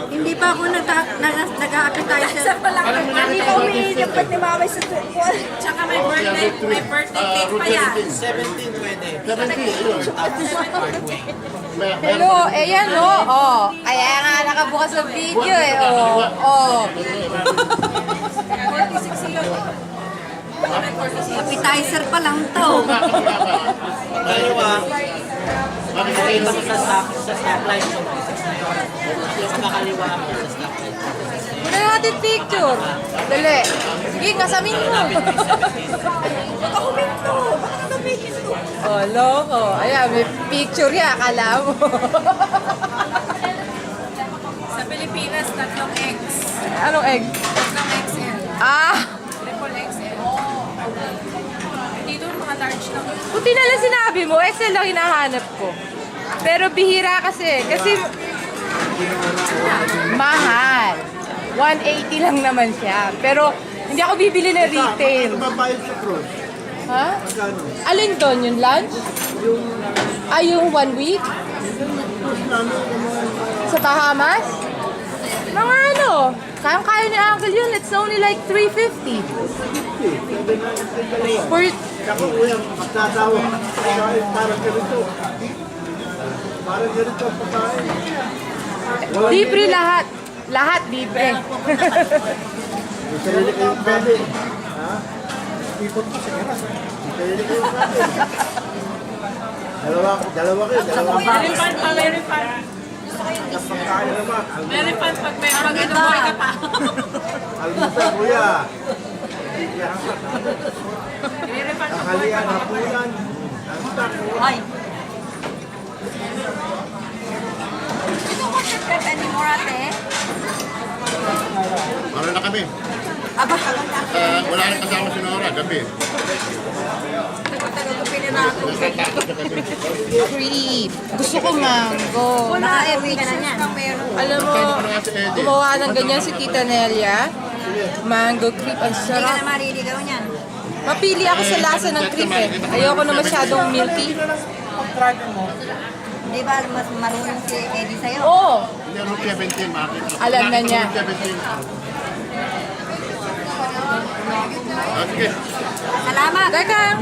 Hindi pa ako nag-appetizer. Hindi pa umiinom pag ni Mama sa tuwan. Tsaka may birthday cake pa yan. 17 pwede. 17. Hello, ayan o. Oh. Kaya nga nakabukas sa video eh. Oh. Oh. 46 yun. Appetizer pa lang to. Dalawa. Makikita ko sa stoplight. Sa kakaliwa ako sa stoplight. Muna natin picture. Dali. Sige, kasamin mo. Baka huminto. Baka nakapigil to. Oh, loko. Ayan, may picture yan. Akala mo. Sa Pilipinas, tatlong eggs. Anong egg? Tatlong XL. Ah! Triple XL. Dito mga large lang. Buti na lang sinabi mo, XL lang hinahanap ko. Pero bihira kasi. Kasi mahal. 180 lang naman siya. Pero hindi ako bibili na retail. Mabayad sa cruise. Ha? Magkano? Alin doon? Yung lunch? Yung 1 week? Cruise namin yung mga... Sa Bahamas? Mga ano? Kayang-kaya ni Uncle yun. It's only like 350. For... Ako kuya, magsasawa. Parang ganito. Parang ganito ang pagkain. Libre lahat. Lahat libre. May sarili kayong pwede. Ha? Ipot ko sa garas. May sarili kayong pwede. Dalawa kayo. Meron pan pa, meron pan. Pagkain naman. Meron pan pag may pag-inumoy ka pa. Almusal kuya. Meron pan pag Nakalian, hapunan. Ang stock. Ay. Ito ko sa prep anymore, ate. Ano na kami? Aba, Wala nang kasama si Nora, gabi. tagal-tagal na ako. Creep. Gusto ko mango. Naka-every ka na niyan. Alam mo, gumawa ng ganyan si Tita Nelia. Mango creep. Ang Hindi ka sarap. na mariligaw niyan. Mapili ako sa lasa ng creep eh. Ayoko na masyadong milky. Di ba mas marunong si Eddie sa'yo? Oo. Hindi, Route 17, makakita. Alam na niya. Route 17. Sige. Salamat! Teka.